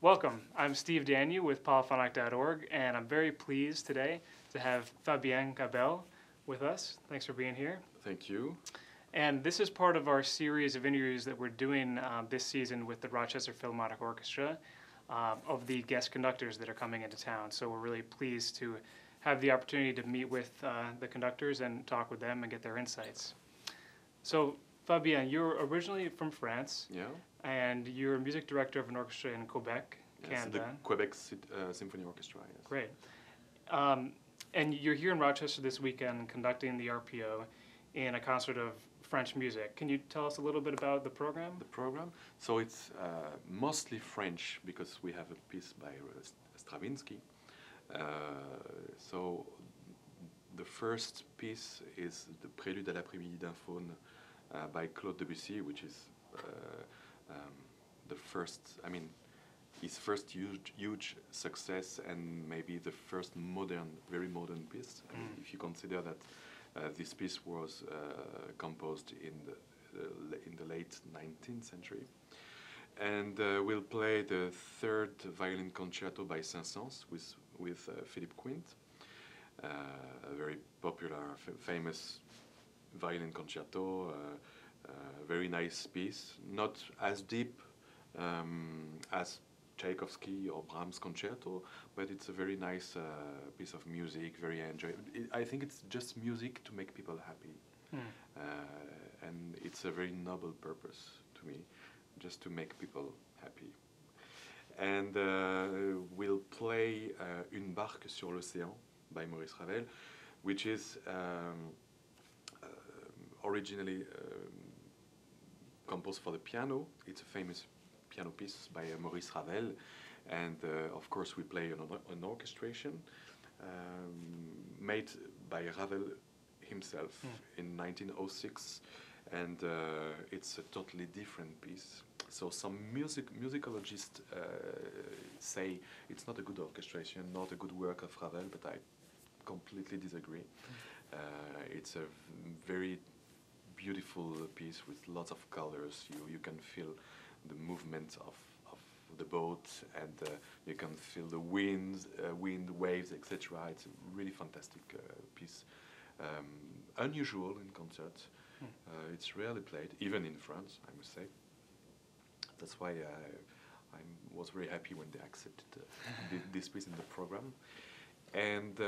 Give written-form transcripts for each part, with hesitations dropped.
Welcome. I'm Steve Danyew with polyphonic.org, and I'm very pleased today to have Fabien Gabel with us. Thanks for being here. Thank you. And this is part of our series of interviews that we're doing this season with the Rochester Philharmonic Orchestra of the guest conductors that are coming into town. So we're really pleased to have the opportunity to meet with the conductors and talk with them and get their insights. So Fabien, you're originally from France. Yeah. And you're a music director of an orchestra in Quebec, Canada. The Quebec Symphony Orchestra, yes. Great. And you're here in Rochester this weekend conducting the RPO in a concert of French music. Can you tell us a little bit about the program? The program? So it's mostly French because we have a piece by Stravinsky. So the first piece is the Prélude à l'après-midi d'un faune by Claude Debussy, which is the first, his first huge success and maybe the first very modern piece. If you consider that this piece was composed in the late 19th century. And we'll play the third violin concerto by Saint-Saëns with Philippe Quint, a very popular, famous violin concerto. Very nice piece, not as deep as Tchaikovsky or Brahms concerto, but it's a very nice piece of music, very enjoyable. I think it's just music to make people happy. And it's a very noble purpose to me, just to make people happy. And we'll play Une barque sur l'océan by Maurice Ravel, which is originally composed for the piano. It's a famous piano piece by Maurice Ravel, and of course we play an orchestration made by Ravel himself in 1906, and it's a totally different piece. So some musicologists say it's not a good orchestration, not a good work of Ravel, but I completely disagree. It's a very beautiful piece with lots of colors. You can feel the movement of the boat, and you can feel the wind, waves, etc. It's a really fantastic piece. Unusual in concerts. It's rarely played, even in France, I must say. That's why I was very happy when they accepted this piece in the program. And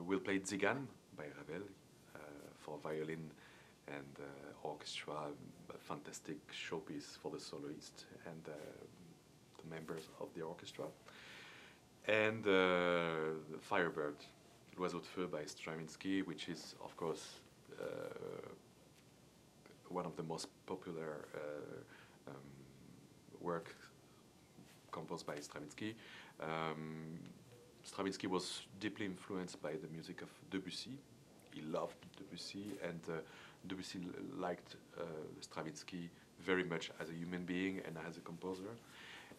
we'll play Tzigan by Ravel for violin and orchestra, a fantastic showpiece for the soloist and the members of the orchestra. And the Firebird, L'Oiseau de Feu by Stravinsky, which is, of course, one of the most popular work composed by Stravinsky. Stravinsky was deeply influenced by the music of Debussy. He loved Debussy, and Debussy liked Stravinsky very much as a human being and as a composer.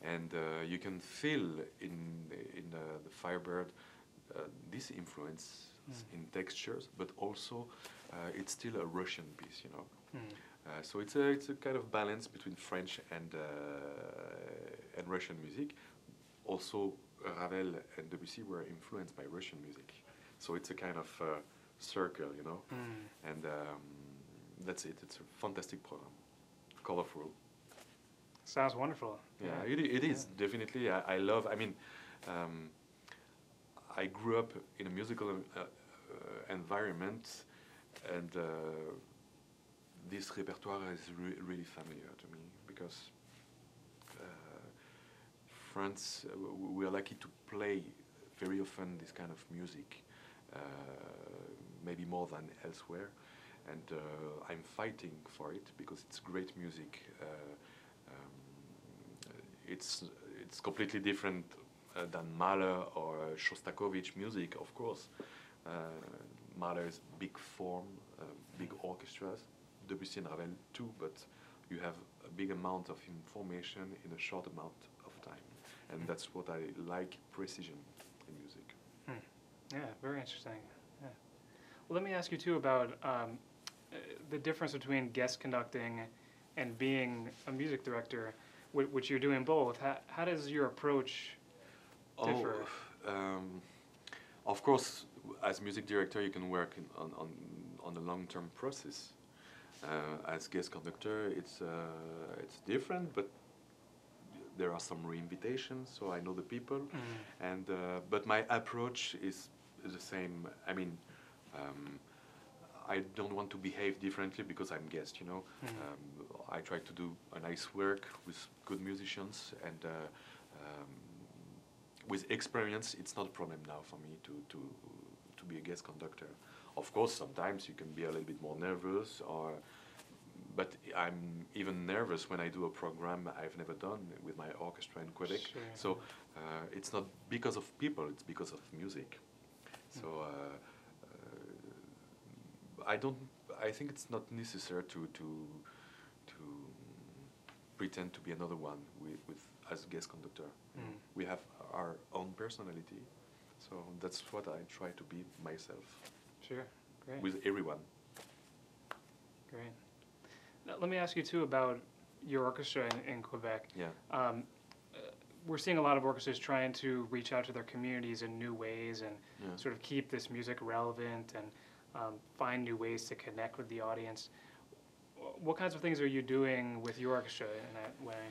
And you can feel in the Firebird this influence in textures, but also it's still a Russian piece, you know. So it's a kind of balance between French and Russian music. Also, Ravel and Debussy were influenced by Russian music, so it's a kind of circle, you know. And that's it. It's a fantastic program, colorful. Sounds wonderful. Yeah, it is definitely. I love. I grew up in a musical environment, and this repertoire is really familiar to me because France, we are lucky to play very often this kind of music, maybe more than elsewhere, and I'm fighting for it because it's great music. It's completely different than Mahler or Shostakovich music, of course. Mahler is big form, big orchestras, Debussy and Ravel too, but you have a big amount of information in a short amount of time. And that's what I like, precision in music. Yeah, very interesting. Yeah. Well, let me ask you too about the difference between guest conducting and being a music director. which you're doing both. How does your approach differ? Of course, as music director, you can work on a long-term process. As guest conductor, it's different, but there are some re-invitations, so I know the people, and but my approach is the same. I mean, I don't want to behave differently because I'm guest. You know, I try to do a nice work with good musicians, and with experience, it's not a problem now for me to be a guest conductor. Of course, sometimes you can be a little bit more nervous, but I'm even nervous when I do a program I've never done with my orchestra in Quebec. Sure. So it's not because of people; it's because of music. So I think it's not necessary to pretend to be another one with as guest conductor. We have our own personality, so that's what I try to be myself. Sure, great. With everyone. Great. Now, let me ask you too about your orchestra in Quebec. Yeah. We're seeing a lot of orchestras trying to reach out to their communities in new ways and sort of keep this music relevant and find new ways to connect with the audience. What kinds of things are you doing with your orchestra in that way?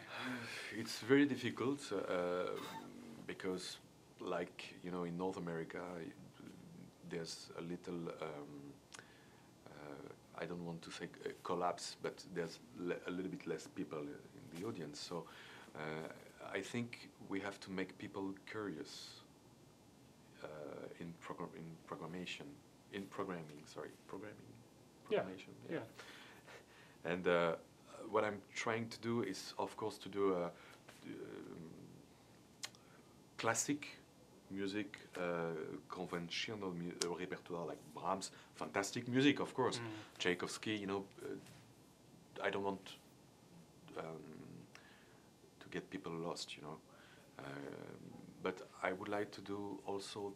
It's very difficult because, like, you know, in North America, there's a little, I don't want to say collapse, but there's a little bit less people in the audience. So I think we have to make people curious in programming. Programmation. Yeah. And what I'm trying to do is, of course, to do a classic music, conventional repertoire like Brahms, fantastic music, of course. Tchaikovsky, you know, I don't want to get people lost, you know. But I would like to do also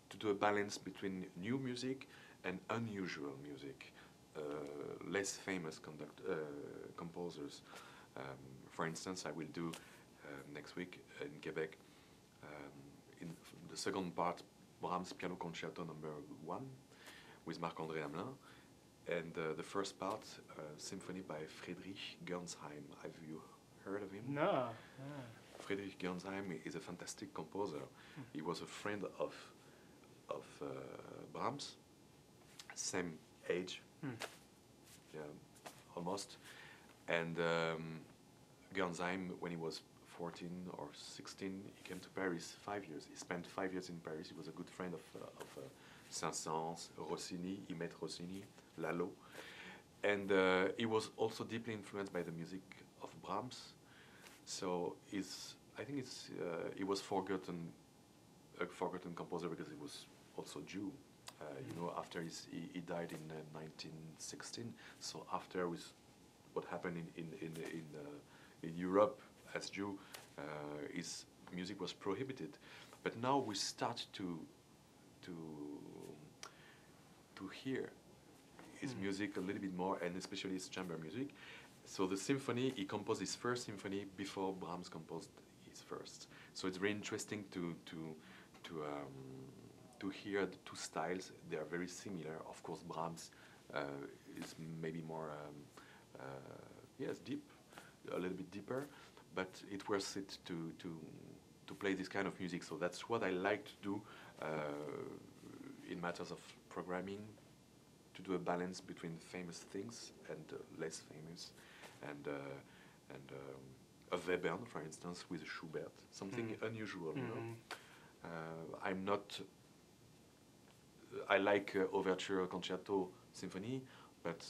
to do a balance between new music and unusual music. Less famous composers. For instance, I will do next week in Quebec in the second part Brahms Piano Concerto No. 1 with Marc-André Hamelin, and the first part Symphony by Friedrich Gernsheim. Have you heard of him? No. Friedrich Gernsheim is a fantastic composer. He was a friend of Brahms, same age. Yeah, almost. And Gernsheim, when he was 14 or 16, he came to Paris 5 years. He spent 5 years in Paris. He was a good friend of Saint-Saëns, Rossini. He met Rossini, Lalo. And he was also deeply influenced by the music of Brahms. So I think he was a forgotten composer because he was also Jew. You know, after he died in 1916. So after with what happened in Europe as Jew, his music was prohibited. But now we start to hear his music a little bit more, and especially his chamber music. So the symphony, he composed his first symphony before Brahms composed his first. So it's very interesting to hear the two styles. They are very similar. Of course, Brahms is maybe more, deep, a little bit deeper, but it worth it to play this kind of music. So that's what I like to do in matters of programming, to do a balance between famous things and less famous, and a Webern, for instance, with Schubert, something unusual, you know. I'm not. I like overture, concerto, symphony, but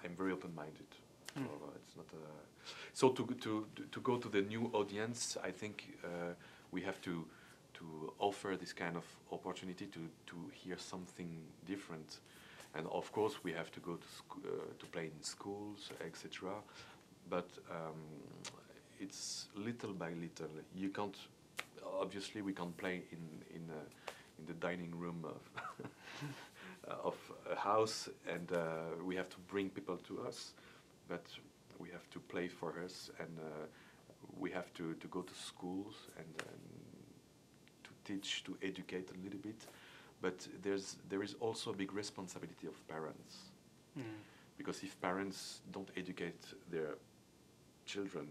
I'm very open-minded. So it's not. So to go to the new audience, I think we have to offer this kind of opportunity to hear something different, and of course we have to go to play in schools, etc. But it's little by little. You can't. Obviously, we can't play in the dining room of a house, and we have to bring people to us, but we have to play for us, and we have to go to schools and to teach, to educate a little bit, but there is also a big responsibility of parents, because if parents don't educate their children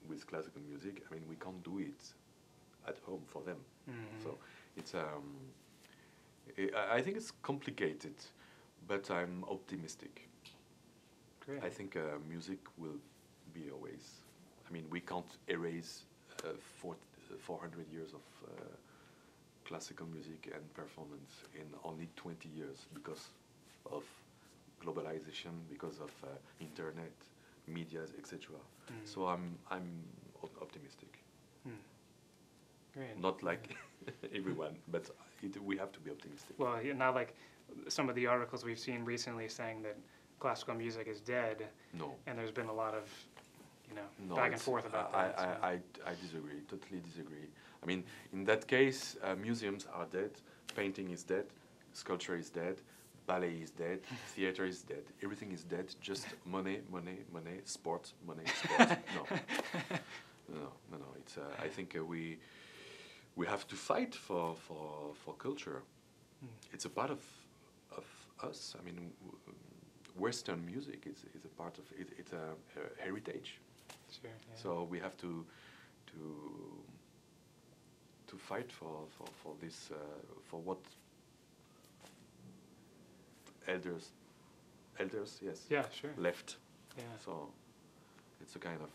with classical music, I mean, we can't do it at home for them. So it's I think it's complicated, but I'm optimistic. Great. I think music will be always. I mean, we can't erase 400 years of classical music and performance in only 20 years because of globalization, because of internet, medias, etc. So I'm optimistic. Great. Not like everyone, but we have to be optimistic. Well, not like some of the articles we've seen recently saying that classical music is dead. No. And there's been a lot of, No, back and forth about that. I disagree, totally disagree. I mean, in that case, museums are dead, painting is dead, sculpture is dead, ballet is dead, theater is dead, everything is dead, just money, money, money, sport, money, sport. No. It's, I think we have to fight for culture. It's a part of us. I mean, Western music is a part of it. It's a heritage. Sure, yeah. So we have to fight for this, for what elders, yes. Yeah, sure. Left. Yeah. So it's a kind of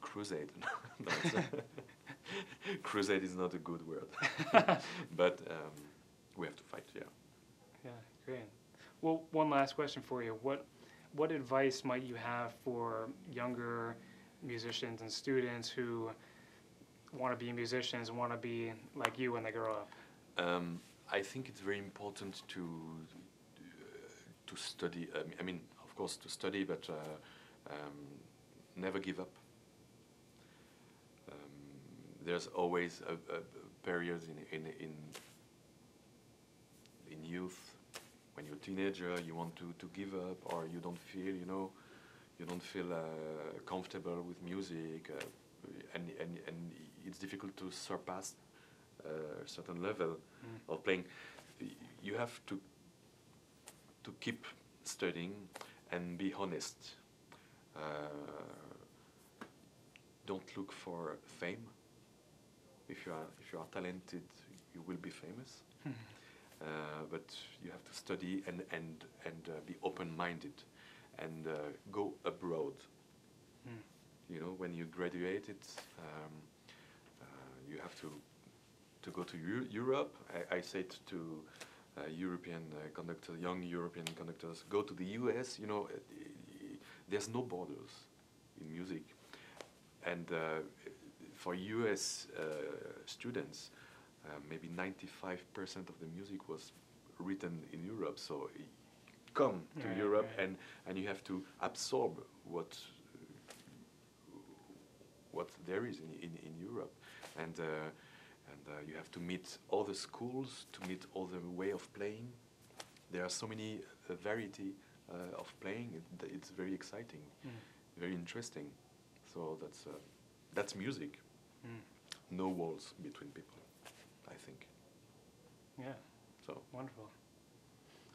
crusade. Crusade is not a good word, but we have to fight. Yeah. Yeah, great. Well, one last question for you. What advice might you have for younger musicians and students who want to be musicians and want to be like you when they grow up? I think it's very important to study. I mean, of course, to study, but never give up. There's always a period in youth. When you're a teenager, you want to give up, or you don't feel, you don't feel comfortable with music, and it's difficult to surpass a certain level of playing. You have to keep studying and be honest. Don't look for fame. If you are talented, you will be famous. But you have to study and be open-minded and go abroad. When you graduate, you have to go to Europe. I say to European conductors, young European conductors, go to the US. There's no borders in music, and for US students, maybe 95% of the music was written in Europe. So come to Europe, and you have to absorb what there is in Europe, and you have to meet all the schools, to meet all the way of playing. There are so many variety of playing. It's very exciting, very interesting. So that's music. No walls between people, I think. Yeah. So wonderful.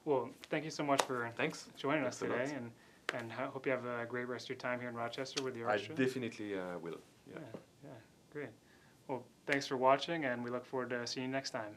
Well, thank you so much for joining us today, and I hope you have a great rest of your time here in Rochester with the orchestra. I definitely will. Yeah. Yeah, great. Well, thanks for watching, and we look forward to seeing you next time.